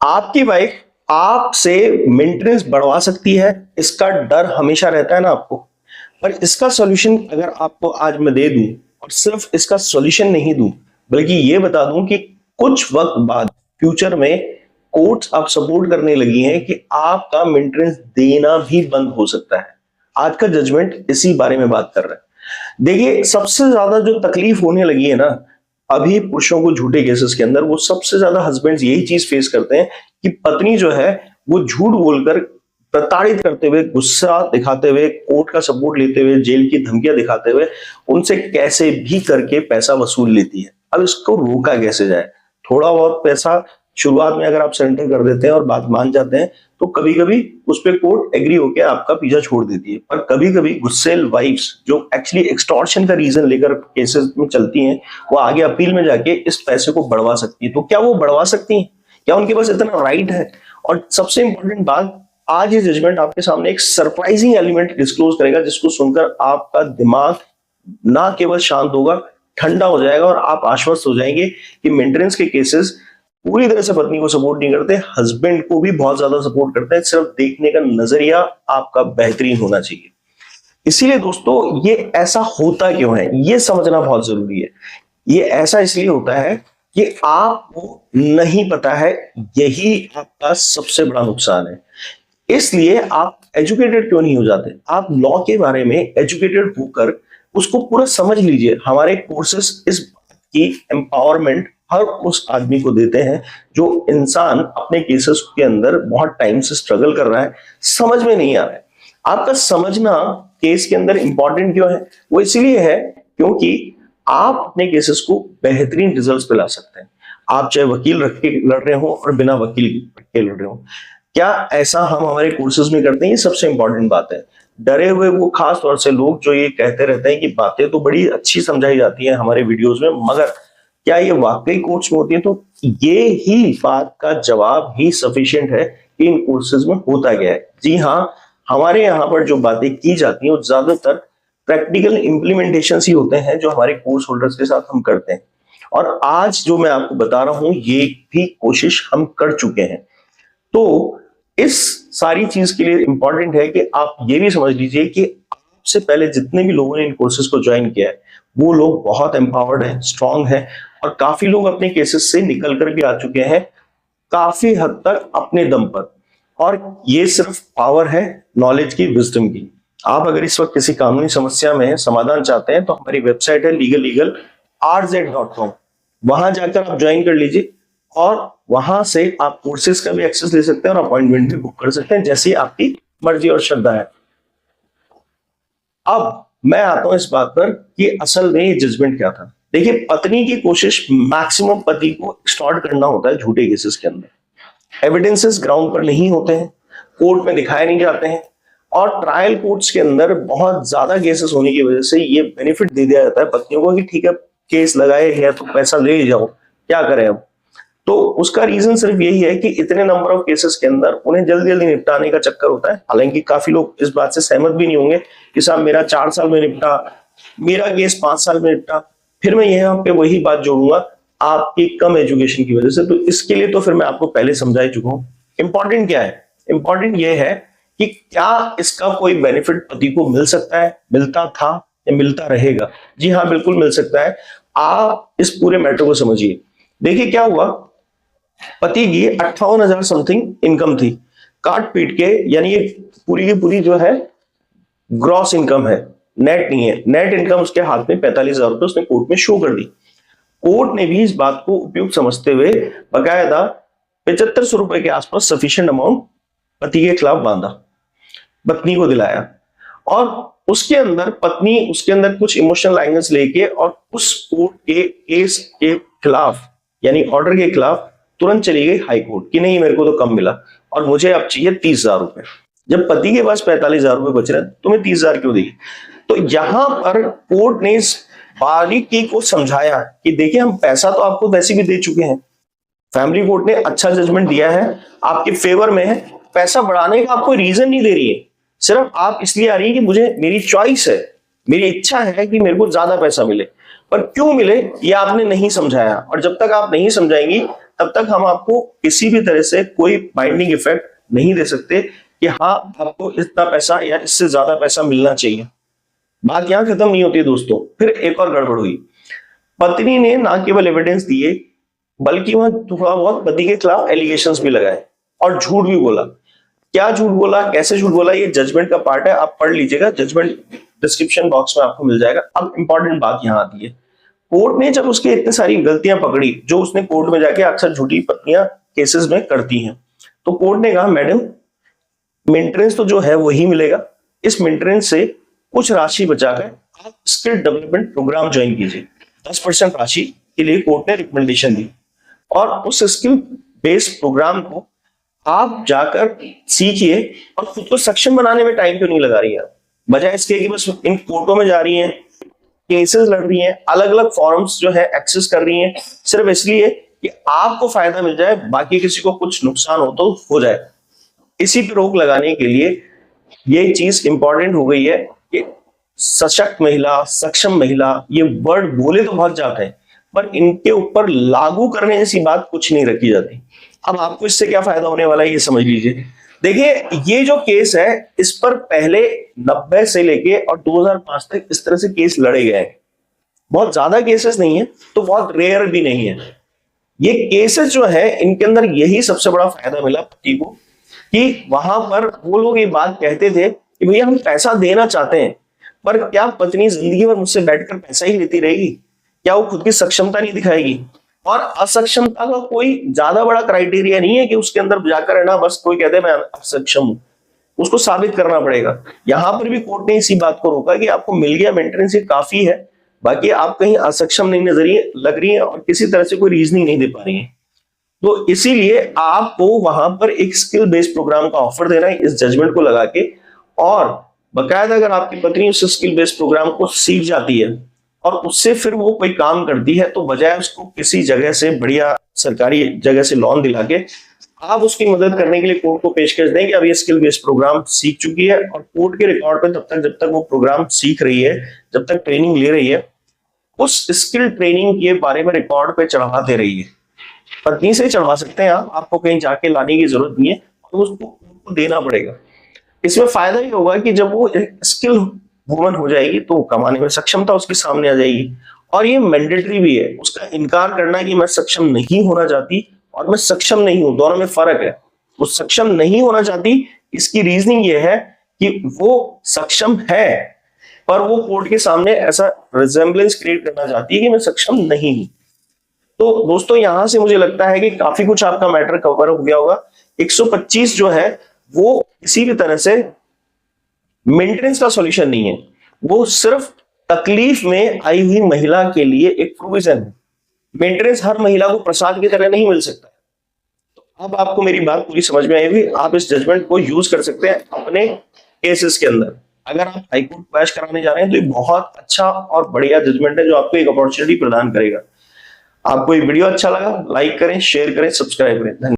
आपकी वाइफ आपसे मेंटेनेंस बढ़वा सकती है, इसका डर हमेशा रहता है ना आपको। पर इसका सॉल्यूशन अगर आपको आज मैं दे दूं और सिर्फ इसका सॉल्यूशन नहीं दूं बल्कि ये बता दूं कि कुछ वक्त बाद फ्यूचर में कोर्ट्स आप सपोर्ट करने लगी हैं कि आपका मेंटेनेंस देना भी बंद हो सकता है। आज का जजमेंट इसी बारे में बात कर रहा है। देखिए, सबसे ज्यादा जो तकलीफ होने लगी है ना अभी पुरुषों को झूठे केसेस के अंदर, वो सबसे ज्यादा हस्बैंड्स यही चीज फेस करते हैं कि पत्नी जो है वो झूठ बोलकर, प्रताड़ित करते हुए, गुस्सा दिखाते हुए, कोर्ट का सपोर्ट लेते हुए, जेल की धमकियां दिखाते हुए उनसे कैसे भी करके पैसा वसूल लेती है। अब इसको रोका कैसे जाए? थोड़ा बहुत पैसा शुरुआत में अगर आप सरेंडर कर देते हैं और बात मान जाते हैं तो कभी कभी उस पर कोर्ट एग्री होकर आपका पीछा छोड़ देती है। पर कभी कभी गुस्सेल वाइफ्स जो एक्चुअली एक्सटॉर्शन का रीजन लेकर केसेस में चलती हैं, वो आगे अपील में जाके इस पैसे को बढ़वा सकती है। तो क्या वो बढ़वा सकती हैं? क्या उनके पास इतना राइट है? और सबसे इंपॉर्टेंट बात, आज ये जजमेंट आपके सामने एक सरप्राइजिंग एलिमेंट डिस्क्लोज करेगा जिसको सुनकर आपका दिमाग ना केवल शांत होगा, ठंडा हो जाएगा और आप आश्वस्त हो जाएंगे कि मेंटेनेंस के केसेस पूरी तरह से पत्नी को सपोर्ट नहीं करते, हस्बैंड को भी बहुत ज्यादा सपोर्ट करते हैं। सिर्फ देखने का नजरिया आपका बेहतरीन होना चाहिए। इसीलिए दोस्तों, ये ऐसा होता क्यों है ये समझना बहुत जरूरी है। ये ऐसा इसलिए होता है कि आपको नहीं पता है, यही आपका सबसे बड़ा नुकसान है। इसलिए आप एजुकेटेड क्यों नहीं हो जाते? आप लॉ के बारे में एजुकेटेड होकर उसको पूरा समझ लीजिए। हमारे कोर्सेस इस बात की एम्पावरमेंट हर उस आदमी को देते हैं जो इंसान अपने केसेस के अंदर बहुत टाइम से स्ट्रगल कर रहा है, समझ में नहीं आ रहा है। आपका समझना केस के अंदर इंपॉर्टेंट क्यों है? वो इसलिए है क्योंकि आप अपने केसेस को बेहतरीन रिजल्ट्स पे ला सकते हैं। आप चाहे वकील रख के लड़ रहे हो और बिना वकील रख के लड़ रहे हो। क्या ऐसा हम हमारे कोर्सेज में करते हैं? ये सबसे इंपॉर्टेंट बात है। डरे हुए वो खास तौर से लोग जो ये कहते रहते हैं कि बातें तो बड़ी अच्छी समझाई जाती हैं हमारे वीडियोस में, मगर क्या ये वाकई कोर्स में होती है? तो ये ही बात का जवाब ही सफिशिएंट है कि इन कोर्सेज में होता क्या है। जी हाँ, हमारे यहाँ पर जो बातें की जाती हैं वो ज्यादातर प्रैक्टिकल इंप्लीमेंटेशन ही होते हैं जो हमारे कोर्स होल्डर्स के साथ हम करते हैं। और आज जो मैं आपको बता रहा हूं ये भी कोशिश हम कर चुके हैं। तो इस सारी चीज के लिए इंपॉर्टेंट है कि आप ये भी समझ लीजिए कि आपसे पहले जितने भी लोगों ने इन कोर्सेज को ज्वाइन किया है वो लोग बहुत एम्पावर्ड है, स्ट्रांग है, और काफी लोग अपने केसेस से निकल कर भी आ चुके हैं काफी हद तक अपने दम पर। और ये सिर्फ पावर है नॉलेज की, विजडम की। आप अगर इस वक्त किसी कानूनी समस्या में समाधान चाहते हैं तो हमारी वेबसाइट है legal.rz.com। वहां जाकर आप ज्वाइन कर लीजिए और वहां से आप कोर्सेज का भी एक्सेस ले सकते हैं और अपॉइंटमेंट भी बुक कर सकते हैं, जैसी आपकी मर्जी और श्रद्धा है। अब मैं आता हूं इस बात पर कि असल में ये जजमेंट क्या था। देखिए, पत्नी की कोशिश मैक्सिमम पति को एक्सटॉर्ट करना होता है झूठे केसेस के अंदर। एविडेंसेस ग्राउंड पर नहीं होते हैं, कोर्ट में दिखाए नहीं जाते हैं, और ट्रायल कोर्ट्स के अंदर बहुत ज्यादा केसेस होने की वजह से ये बेनिफिट दे दिया जाता है पत्नियों को कि ठीक है, केस लगाए हैं तो पैसा ले जाओ, क्या करें अब। तो उसका रीजन सिर्फ यही है कि इतने नंबर ऑफ केसेस के अंदर उन्हें जल्दी जल्दी निपटाने का चक्कर होता है। हालांकि काफी लोग इस बात से सहमत भी नहीं होंगे कि साहब मेरा 4 साल में निपटा, मेरा केस 5 साल में निपटा। फिर मैं यहाँ पे वही बात जोड़ूंगा, आपकी कम एजुकेशन की वजह से। तो इसके लिए तो फिर मैं आपको पहले समझा ही चुका हूँ। इंपॉर्टेंट क्या है? इंपॉर्टेंट ये है कि क्या इसका कोई बेनिफिट पति को मिल सकता है, मिलता था या मिलता रहेगा? जी हाँ, बिल्कुल मिल सकता है। आप इस पूरे मैटर को समझिए। देखिए क्या हुआ, पति की 58,000 समथिंग इनकम थी, काट पीट के, यानी ये पूरी की पूरी जो है ग्रॉस इनकम है, नेट नहीं है। नेट इनकम उसके हाथ में 45,000 रुपए उसने कोर्ट में शो कर दी। कोर्ट ने भी इस बात को उपयुक्त समझते हुए बकायदा 7500 रुपए के आसपास सफिशिएंट अमाउंट पति के खिलाफ बांधा, पत्नी को दिलाया। और उसके अंदर पत्नी उसके अंदर कुछ इमोशनल एंगल्स लेके और उस कोर्ट के केस के खिलाफ, यानी ऑर्डर के खिलाफ, तुरंत चली गई हाई कोर्ट कि नहीं, मेरे को तो कम मिला और मुझे अब चाहिए 30,000 रुपए। जब पति के पास 45,000 रुपए बच रहे हैं, तुम्हें 30,000 क्यों दी? तो यहां पर कोर्ट ने इस बारीकी को समझाया कि देखिए, हम पैसा तो आपको वैसे भी दे चुके हैं, फैमिली कोर्ट ने अच्छा जजमेंट दिया है, आपके फेवर में है, पैसा बढ़ाने का आपको रीजन नहीं दे रही है, सिर्फ आप इसलिए आ रही है कि मुझे, मेरी चॉइस है, मेरी इच्छा है कि मेरे को ज्यादा पैसा मिले। पर क्यों मिले ये आपने नहीं समझाया, और जब तक आप नहीं समझाएंगी तब तक हम आपको किसी भी तरह से कोई बाइंडिंग इफेक्ट नहीं दे सकते कि हाँ आपको इतना पैसा या इससे ज्यादा पैसा मिलना चाहिए। बात यहां खत्म नहीं होती दोस्तों। फिर एक और गड़बड़ हुई, पत्नी ने ना केवल एविडेंस दिए बल्कि वह थोड़ा बहुत पति के खिलाफ एलिगेशंस भी लगाए और झूठ भी बोला। क्या झूठ बोला, कैसे झूठ बोला, ये जजमेंट का पार्ट है, आप पढ़ लीजिएगा, जजमेंट डिस्क्रिप्शन बॉक्स में आपको मिल जाएगा। अब इंपॉर्टेंट बात यहां आती है, कोर्ट ने जब उसके इतनी सारी गलतियां पकड़ी जो उसने कोर्ट में जाके अक्सर झूठी पत्नियां केसेस में करती हैं, तो कोर्ट ने कहा मैडम मेंटेनेंस तो जो है वही मिलेगा, इस मेंटेनेंस से कुछ राशि बचाकर आप स्किल डेवलपमेंट प्रोग्राम ज्वाइन कीजिए। 10% राशि के लिए कोर्ट ने रिकमेंडेशन दी और उस स्किल बेस्ड प्रोग्राम को आप जाकर सीखिए और खुद को सक्षम बनाने में टाइम क्यों नहीं लगा रही है, बजाय इसके कि बस इन कोर्टों में जा रही हैं, केसेस लड़ रही हैं, अलग अलग फॉर्म्स जो है एक्सेस कर रही हैं, सिर्फ इसलिए कि आपको फायदा मिल जाए, बाकी किसी को कुछ नुकसान हो तो हो जाए। इसी पे रोक लगाने के लिए ये चीज इंपॉर्टेंट हो गई है कि सशक्त महिला, सक्षम महिला, ये वर्ड बोले तो बहुत जाते हैं पर इनके ऊपर लागू करने जैसी बात कुछ नहीं रखी जाती। अब आपको इससे क्या फायदा होने वाला है ये समझ लीजिए। देखिए ये जो केस है इस पर पहले 90 से लेके और 2005 तक इस तरह से केस लड़े गए हैं। बहुत ज्यादा केसेस नहीं है तो बहुत रेयर भी नहीं है। ये केसेस जो है इनके अंदर यही सबसे बड़ा फायदा मिला पति को कि वहां पर वो लोग ये बात कहते थे कि भैया हम पैसा देना चाहते हैं, पर क्या पत्नी जिंदगी भर मुझसे बैठकर पैसा ही लेती रहेगी? क्या वो खुद की सक्षमता नहीं दिखाएगी? और असक्षमता का कोई ज्यादा बड़ा क्राइटेरिया नहीं है कि उसके अंदर जाकर है ना बस कोई कहते मैं असक्षम हूं, उसको साबित करना पड़ेगा। यहां पर भी कोर्ट ने इसी बात को रोका कि आपको मिल गया मेंटेनेंस ये काफी है, बाकी आप कहीं असक्षम नहीं नजरिए लग रही है और किसी तरह से कोई रीजनिंग नहीं दे पा रही है, तो इसीलिए आपको वहां पर एक स्किल बेस्ड प्रोग्राम का ऑफर देना है इस जजमेंट को लगा के। और बकायदा अगर आपकी पत्नी उस स्किल बेस्ड प्रोग्राम को सीख जाती है और उससे फिर वो कोई काम करती है तो बजाय उसको किसी जगह से बढ़िया सरकारी जगह से लोन दिला के आप उसकी मदद करने के लिए कोर्ट को पेशकश दें कि अब ये स्किल बेस्ड प्रोग्राम सीख चुकी है और कोर्ट के रिकॉर्ड पे तब तक जब तक वो प्रोग्राम सीख रही है, जब तक ट्रेनिंग ले रही है, उस स्किल ट्रेनिंग के बारे में रिकॉर्ड पे चढ़ाते रहिए। पत्नी से चढ़वा सकते हैं आप, आपको कहीं जाके लाने की जरूरत नहीं है, तो उसको देना पड़ेगा। इसमें फायदा ही होगा कि जब वो स्किल वुमन हो जाएगी तो कमाने में सक्षमता उसके सामने आ जाएगी। और ये मैंडेटरी भी है, उसका इनकार करना कि मैं सक्षम नहीं होना चाहती और मैं सक्षम नहीं हूं, दोनों में फर्क है। वो सक्षम नहीं होना चाहती, इसकी रीजनिंग ये है कि वो सक्षम है पर वो कोर्ट के सामने ऐसा रिजेम्बलेंस क्रिएट करना चाहती है कि मैं सक्षम नहीं हूं। तो दोस्तों यहां से मुझे लगता है कि काफी कुछ आपका मैटर कवर हो गया होगा। 125 जो है वो किसी भी तरह से मेंटेनेंस का सॉल्यूशन नहीं है, वो सिर्फ तकलीफ में आई हुई महिला के लिए एक प्रोविजन है। मेंटेनेंस हर महिला को प्रसाद की तरह नहीं मिल सकता। तो अब आपको मेरी बात पूरी समझ में आई होगी, आप इस जजमेंट को यूज कर सकते हैं अपने केसेस के अंदर। अगर आप हाईकोर्ट क्वैश कराने जा रहे हैं तो ये बहुत अच्छा और बढ़िया जजमेंट है जो आपको एक अपॉर्चुनिटी प्रदान करेगा। आपको ये वीडियो अच्छा लगा, लाइक करें, शेयर करें, सब्सक्राइब करें। धन्यवाद।